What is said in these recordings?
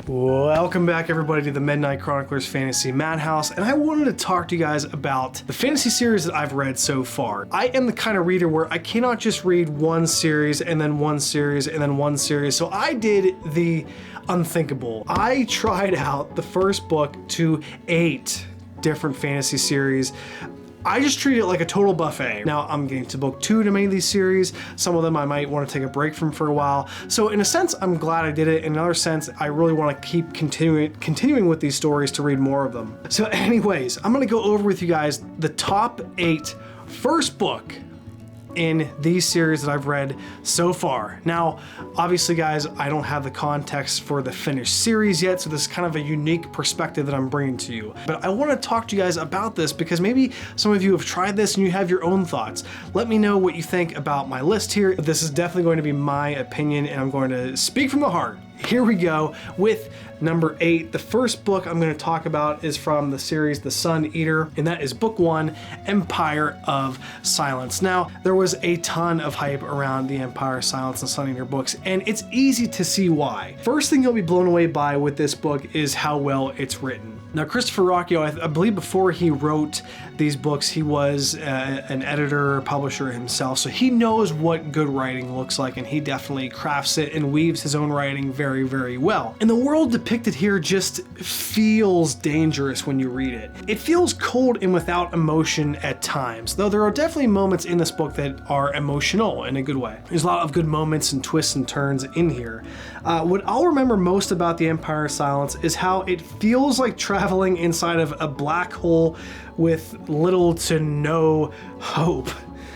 Welcome back everybody to the Midnight Chroniclers Fantasy Madhouse, and I wanted to talk to you guys about the fantasy series that I've read so far. I am the kind of reader where I cannot just read one series and then one series and then one series, so I did the unthinkable. I tried out the first book to 8 different fantasy series. I just treat it like a total buffet. Now I'm getting to book 2 to many of these series. Some of them I might want to take a break from for a while. So in a sense, I'm glad I did it. In another sense, I really want to keep continuing with these stories to read more of them. So anyways, I'm gonna go over with you guys the top 8 first book in these series that I've read so far. Now, obviously guys, I don't have the context for the finished series yet, so this is kind of a unique perspective that I'm bringing to you. But I want to talk to you guys about this because maybe some of you have tried this and you have your own thoughts. Let me know what you think about my list here. This is definitely going to be my opinion and I'm going to speak from the heart. Here we go with number 8. The first book I'm going to talk about is from the series The Sun Eater, and that is book 1, Empire of Silence. Now, there was a ton of hype around the Empire of Silence and Sun Eater books, and it's easy to see why. First thing you'll be blown away by with this book is how well it's written. Now, Christopher Ruocchio, I believe before he wrote these books, he was an editor, publisher himself, so he knows what good writing looks like, and he definitely crafts it and weaves his own writing very, very well. And the world depicted here just feels dangerous when you read it. It feels cold and without emotion at times, though there are definitely moments in this book that are emotional in a good way. There's a lot of good moments and twists and turns in here. What I'll remember most about the Empire of Silence is how it feels like traveling inside of a black hole with little to no hope.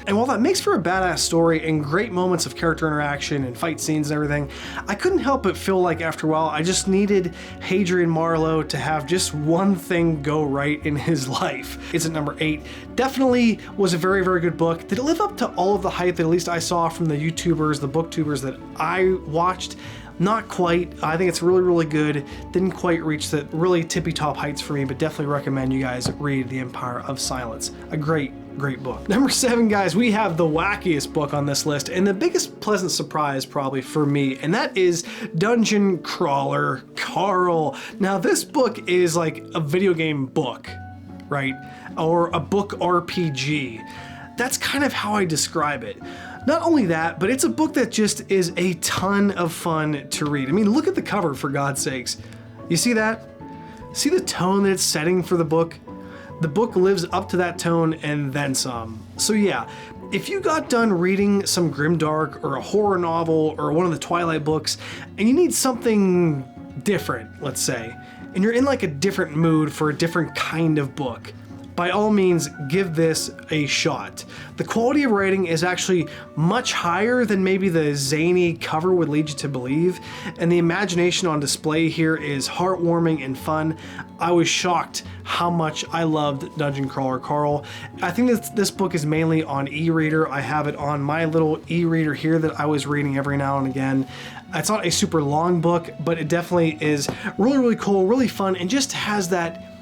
And while that makes for a badass story and great moments of character interaction and fight scenes and everything, I couldn't help but feel like after a while I just needed Hadrian Marlowe to have just one thing go right in his life. It's at number 8. Definitely was a very, very good book. Did it live up to all of the hype that at least I saw from the YouTubers, the booktubers that I watched? Not quite. I think it's really, really good. Didn't quite reach the really tippy top heights for me, but definitely recommend you guys read The Empire of Silence. A great book. Number 7, guys, we have the wackiest book on this list and the biggest pleasant surprise probably for me, and that is Dungeon Crawler Carl. Now, this book is like a video game book, right? Or a book RPG. That's kind of how I describe it. Not only that, but it's a book that just is a ton of fun to read. I mean, look at the cover, for God's sakes. You see that? See the tone that it's setting for the book? The book lives up to that tone and then some. So yeah, if you got done reading some grimdark or a horror novel or one of the Twilight books and you need something different, let's say, and you're in like a different mood for a different kind of book, by all means, give this a shot. The quality of writing is actually much higher than maybe the zany cover would lead you to believe, and the imagination on display here is heartwarming and fun. I was shocked how much I loved Dungeon Crawler Carl. I think this book is mainly on e-reader. I have it on my little e-reader here that I was reading every now and again. It's not a super long book, but it definitely is really, really cool, really fun, and just has that,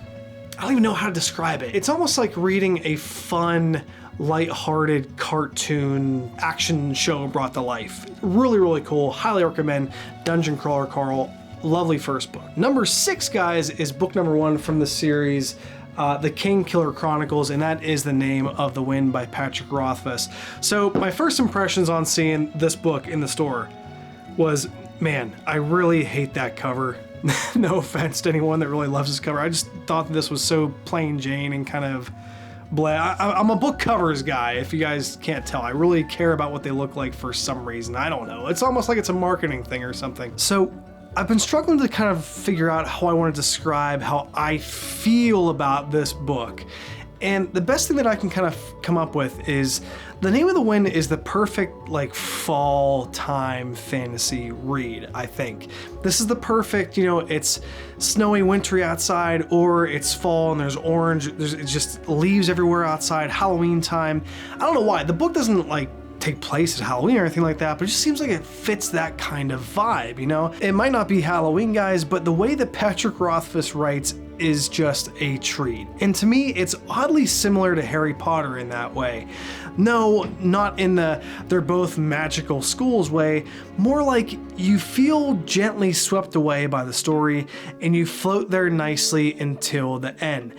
I don't even know how to describe it. It's almost like reading a fun, light-hearted cartoon action show brought to life. Really, really cool. Highly recommend Dungeon Crawler Carl. Lovely first book. Number 6, guys, is book number 1 from the series, The Kingkiller Chronicles, and that is The Name of the Wind by Patrick Rothfuss. So my first impressions on seeing this book in the store was, man, I really hate that cover. No offense to anyone that really loves this cover. I just thought that this was so plain Jane and kind of blah. I'm a book covers guy, if you guys can't tell. I really care about what they look like for some reason. I don't know. It's almost like it's a marketing thing or something. So I've been struggling to kind of figure out how I want to describe how I feel about this book. And the best thing that I can kind of come up with is The Name of the Wind is the perfect like fall time fantasy read, I think. This is the perfect, you know, it's snowy, wintry outside, or it's fall and there's orange, it's just leaves everywhere outside, Halloween time. I don't know why. The book doesn't like take place at Halloween or anything like that, but it just seems like it fits that kind of vibe, you know? It might not be Halloween, guys, but the way that Patrick Rothfuss writes is just a treat. And to me, it's oddly similar to Harry Potter in that way. No, not in the they're both magical schools way, more like you feel gently swept away by the story and you float there nicely until the end.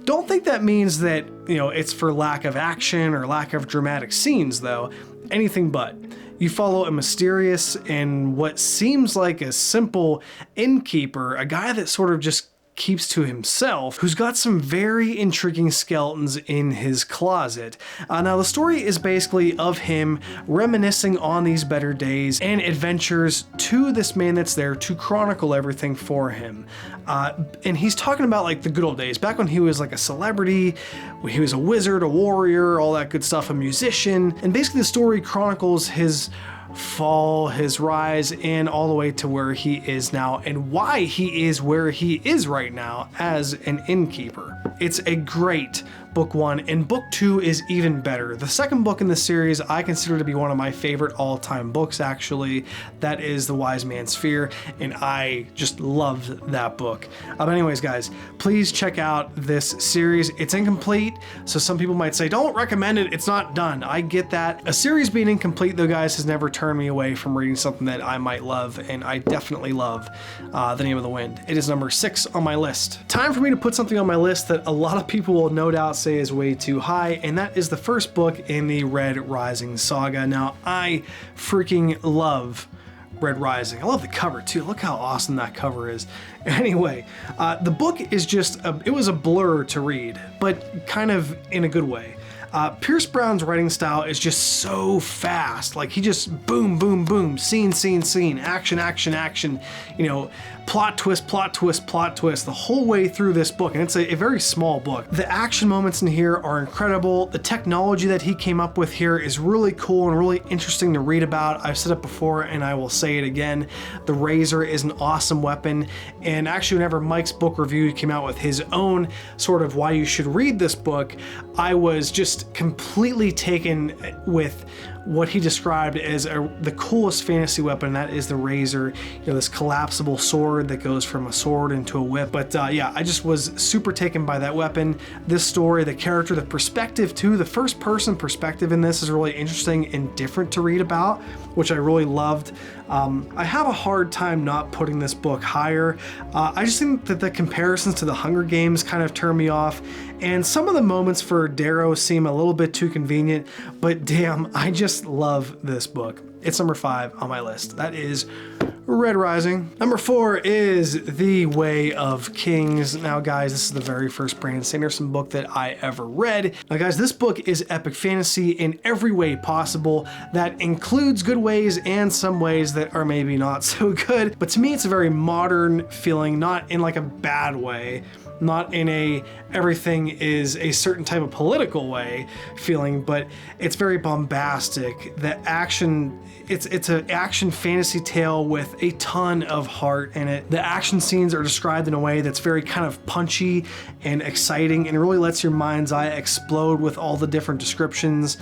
Don't think that means that, it's for lack of action or lack of dramatic scenes though. Anything but. You follow a mysterious and what seems like a simple innkeeper, a guy that sort of just keeps to himself, who's got some very intriguing skeletons in his closet. Now the story is basically of him reminiscing on these better days and adventures to this man that's there to chronicle everything for him. And he's talking about like the good old days, back when he was like a celebrity, he was a wizard, a warrior, all that good stuff, a musician. And basically the story chronicles his fall, his rise, and all the way to where he is now and why he is where he is right now as an innkeeper. It's a great book one, and book two is even better. The second book in the series I consider to be one of my favorite all-time books, actually. That is The Wise Man's Fear, and I just love that book. But anyways, guys, please check out this series. It's incomplete, so some people might say, don't recommend it, it's not done. I get that. A series being incomplete, though, guys, has never turned me away from reading something that I might love, and I definitely love The Name of the Wind. It is number 6 on my list. Time for me to put something on my list that a lot of people will no doubt say is way too high, and that is the first book in the Red Rising saga. Now, I freaking love Red Rising. I love the cover too. Look how awesome that cover is. Anyway, the book is just, it was a blur to read, but kind of in a good way. Pierce Brown's writing style is just so fast. Like he just boom, boom, boom, scene, scene, scene, action, action, action, plot twist, plot twist, plot twist the whole way through this book. And it's a very small book. The action moments in here are incredible. The technology that he came up with here is really cool and really interesting to read about. I've said it before and I will say it again. The razor is an awesome weapon. And actually, whenever Mike's book review came out with his own sort of why you should read this book, I was just completely taken with what he described as the coolest fantasy weapon, and that is the razor, this collapsible sword that goes from a sword into a whip. But yeah, I just was super taken by that weapon. This story, the character, the perspective too, the first person perspective in this is really interesting and different to read about, which I really loved. I have a hard time not putting this book higher. I just think that the comparisons to the Hunger Games kind of turn me off, and some of the moments for Darrow seem a little bit too convenient, but damn, I just love this book. It's number 5 on my list. That is Red Rising. Number 4 is The Way of Kings. Now guys, this is the very first Brandon Sanderson book that I ever read. Now guys, this book is epic fantasy in every way possible. That includes good ways and some ways that are maybe not so good. But to me, it's a very modern feeling, not in like a bad way, not in a everything is a certain type of political way feeling, but it's very bombastic. The action, it's an action fantasy tale with a ton of heart in it. The action scenes are described in a way that's very kind of punchy and exciting, and it really lets your mind's eye explode with all the different descriptions.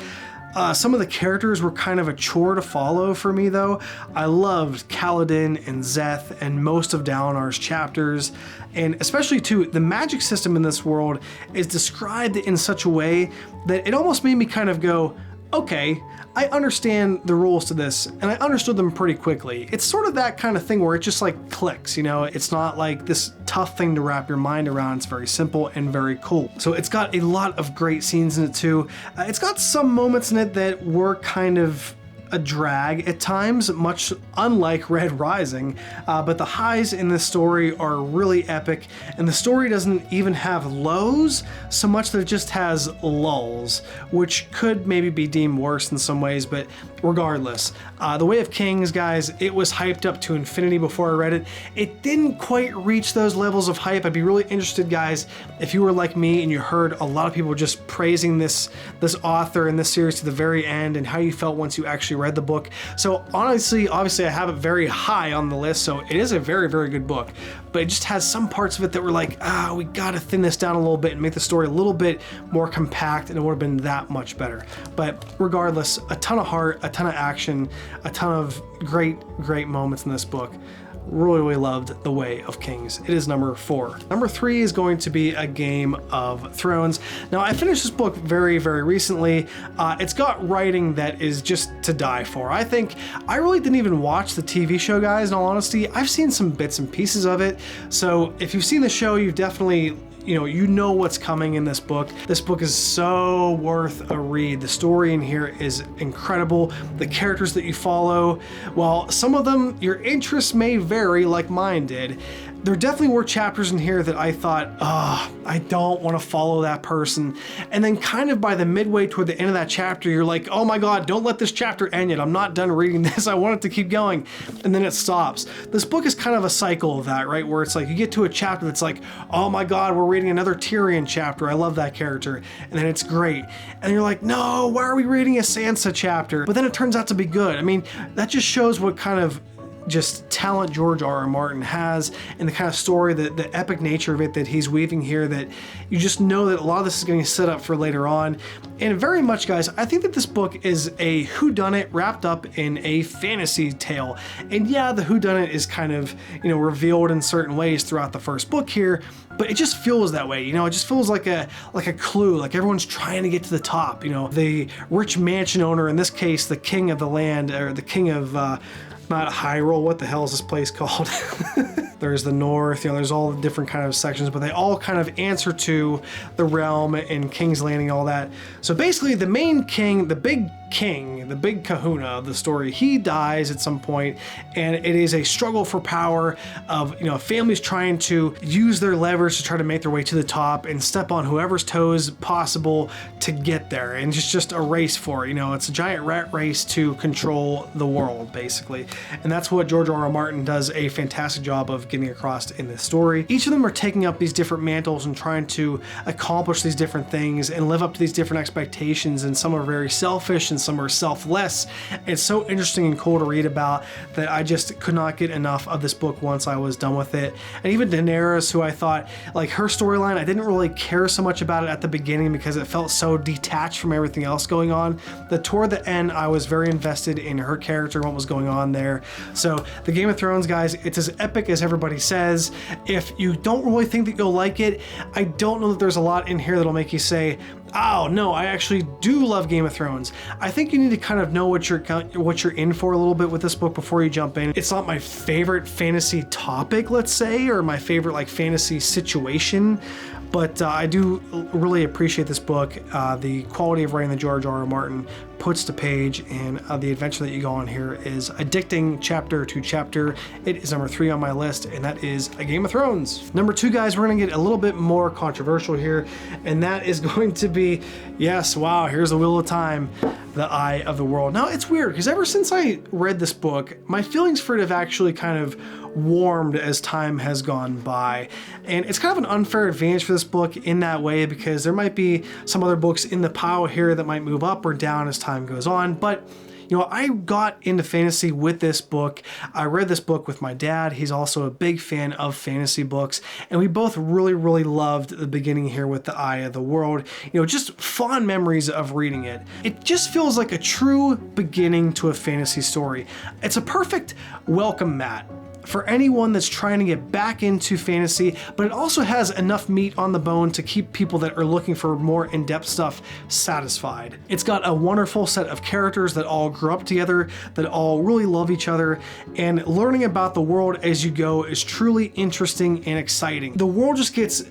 Some of the characters were kind of a chore to follow for me though. I loved Kaladin and Zeth and most of Dalinar's chapters, and especially too, the magic system in this world is described in such a way that it almost made me kind of go, okay, I understand the rules to this, and I understood them pretty quickly. It's sort of that kind of thing where it just like clicks, It's not like this tough thing to wrap your mind around. It's very simple and very cool. So it's got a lot of great scenes in it too. It's got some moments in it that were kind of a drag at times, much unlike Red Rising, but the highs in this story are really epic, and the story doesn't even have lows so much that it just has lulls, which could maybe be deemed worse in some ways, but regardless. The Way of Kings, guys, it was hyped up to infinity before I read it. It didn't quite reach those levels of hype. I'd be really interested, guys, if you were like me and you heard a lot of people just praising this author and this series to the very end, and how you felt once you actually read the book. So honestly, obviously I have it very high on the list, so it is a very, very good book, but it just has some parts of it that were like, we gotta thin this down a little bit and make the story a little bit more compact, and it would have been that much better. But regardless, a ton of heart, a ton of action, a ton of great, great moments in this book. really loved The Way of Kings. It is number 4. Number 3 is going to be A Game of Thrones. Now, I finished this book very recently. It's got writing that is just to die for. I think I really didn't even watch the TV show, guys, in all honesty. I've seen some bits and pieces of it. So if you've seen the show, you've definitely you know what's coming in this book. This book is so worth a read. The story in here is incredible. The characters that you follow, while some of them, your interests may vary like mine did, there definitely were chapters in here that I thought, I don't want to follow that person. And then kind of by the midway toward the end of that chapter, you're like, oh my God, don't let this chapter end yet. I'm not done reading this. I want it to keep going. And then it stops. This book is kind of a cycle of that, right? Where it's like you get to a chapter that's like, oh my God, we're reading another Tyrion chapter. I love that character. And then it's great. And you're like, no, why are we reading a Sansa chapter? But then it turns out to be good. I mean, that just shows what kind of just talent George R.R. Martin has, and the kind of story, the epic nature of it that he's weaving here, that you just know that a lot of this is going to set up for later on. And very much, guys, I think that this book is a whodunit wrapped up in a fantasy tale. And yeah, the whodunit is kind of, revealed in certain ways throughout the first book here, but it just feels that way. It just feels like a clue, like everyone's trying to get to the top. The rich mansion owner, in this case, the king of the land, or the king of not Hyrule, what the hell is this place called? There's the north, there's all the different kind of sections, but they all kind of answer to the realm and King's Landing, all that. So basically the main king, the big kahuna of the story, he dies at some point, and it is a struggle for power of, families trying to use their levers to try to make their way to the top and step on whoever's toes possible to get there. And it's just a race for it. It's a giant rat race to control the world, basically. And that's what George R.R. Martin does a fantastic job of getting across in this story. Each of them are taking up these different mantles and trying to accomplish these different things and live up to these different expectations, and some are very selfish and some are selfless. It's so interesting and cool to read about that I just could not get enough of this book once I was done with it. And even Daenerys, who I thought, like, her storyline, I didn't really care so much about it at the beginning because it felt so detached from everything else going on, that toward the end I was very invested in her character and what was going on there. So the Game of Thrones, guys, it's as epic as everybody says. If you don't really think that you'll like it, I don't know that there's a lot in here that'll make you say, oh no, I actually do love Game of Thrones. I think you need to kind of know what you're in for a little bit with this book before you jump in. It's not my favorite fantasy topic, let's say, or my favorite like fantasy situation, but I do really appreciate this book. The quality of writing that George R.R. Martin puts to page, and the adventure that you go on here is addicting chapter to chapter. It is number 3 on my list, and that is A Game of Thrones. Number 2, guys, we're gonna get a little bit more controversial here, and that is going to be, yes, wow, here's the Wheel of Time, The Eye of the World. Now, it's weird, because ever since I read this book, my feelings for it have actually kind of warmed as time has gone by. And it's kind of an unfair advantage for this book in that way, because there might be some other books in the pile here that might move up or down as time goes on. But I got into fantasy with this book. I read this book with my dad. He's also a big fan of fantasy books, and we both really loved the beginning here with The Eye of the World. Just fond memories of reading it. It just feels like a true beginning to a fantasy story. It's a perfect welcome mat for anyone that's trying to get back into fantasy, but it also has enough meat on the bone to keep people that are looking for more in-depth stuff satisfied. It's got a wonderful set of characters that all grew up together, that all really love each other, and learning about the world as you go is truly interesting and exciting. The world just gets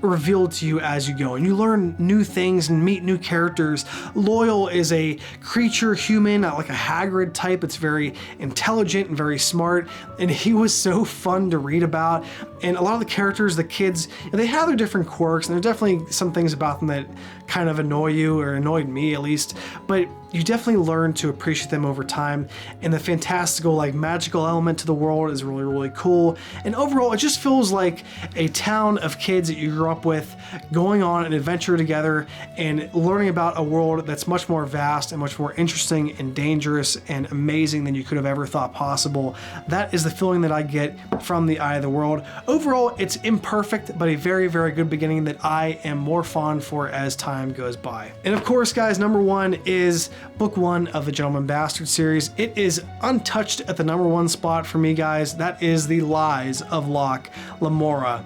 revealed to you as you go, and you learn new things and meet new characters. Loyal is a creature human, like a Hagrid type. It's very intelligent and very smart, and he was so fun to read about. And a lot of the characters, the kids, they have their different quirks, and there's definitely some things about them that kind of annoy you, or annoyed me at least, but you definitely learn to appreciate them over time. And the fantastical, like, magical element to the world is really cool. And overall, it just feels like a town of kids that you grew up with, going on an adventure together and learning about a world that's much more vast and much more interesting and dangerous and amazing than you could have ever thought possible. That is the feeling that I get from The Eye of the World. Overall, it's imperfect, but a very, very good beginning that I am more fond for as time goes by. And of course, guys, number one is book one of the Gentleman Bastard series. It is untouched at the number one spot for me, guys. That is The Lies of Locke Lamora.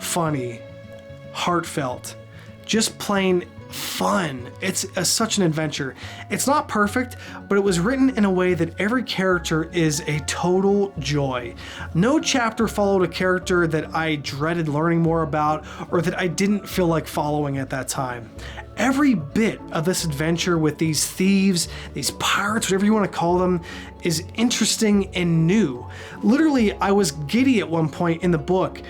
Funny, heartfelt, just plain fun. It's such an adventure. It's not perfect, but it was written in a way that every character is a total joy. No chapter followed a character that I dreaded learning more about or that I didn't feel like following at that time. Every bit of this adventure with these thieves, these pirates, whatever you want to call them, is interesting and new. Literally, I was giddy at one point in the book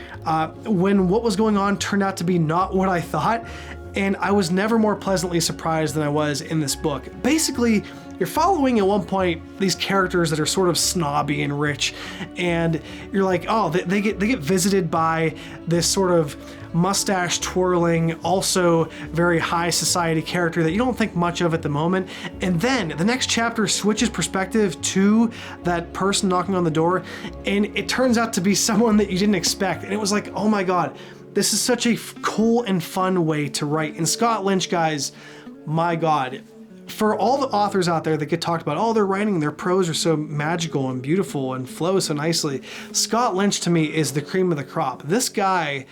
when what was going on turned out to be not what I thought, and I was never more pleasantly surprised than I was in this book. Basically, you're following at one point these characters that are sort of snobby and rich, and you're like, oh, they get visited by this sort of mustache twirling, also very high society character that you don't think much of at the moment. And then the next chapter switches perspective to that person knocking on the door, and it turns out to be someone that you didn't expect. And it was like, oh my God, this is such a cool and fun way to write. And Scott Lynch, guys, my God, for all the authors out there that get talked about, oh, their writing, their prose are so magical and beautiful and flow so nicely, Scott Lynch to me is the cream of the crop. This guy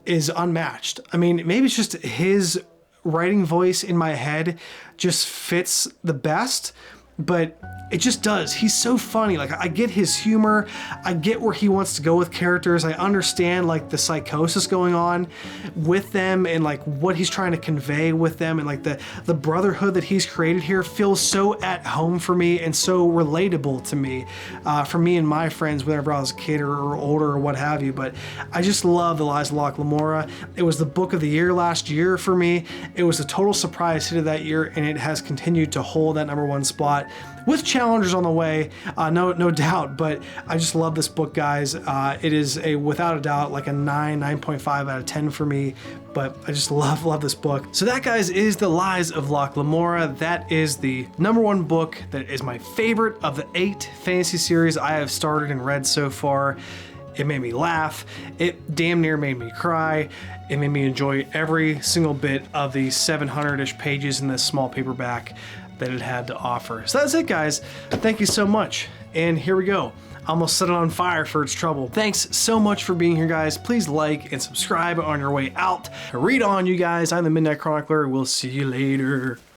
is unmatched. I mean, maybe it's just his writing voice in my head just fits the best, but it just does. He's so funny. Like, I get his humor. I get where he wants to go with characters. I understand like the psychosis going on with them and like what he's trying to convey with them, and like the brotherhood that he's created here feels so at home for me and so relatable to me, for me and my friends whenever I was a kid or older or what have you. But I just love The Lies of Locke Lamora. It was the book of the year last year for me. It was a total surprise hit of that year, and it has continued to hold that number one spot with challengers on the way, no doubt, but I just love this book, guys. It is without a doubt like a 9.5 out of 10 for me, but I just love this book. So that, guys, is The Lies of Locke Lamora. That is the number one book that is my favorite of the 8 fantasy series I have started and read so far. It made me laugh. It damn near made me cry. It made me enjoy every single bit of the 700-ish pages in this small paperback that it had to offer. So that's it, guys. Thank you so much. And here we go. I almost set it on fire for its trouble. Thanks so much for being here, guys. Please like and subscribe on your way out. Read on, you guys. I'm the Midnight Chronicler. We'll see you later.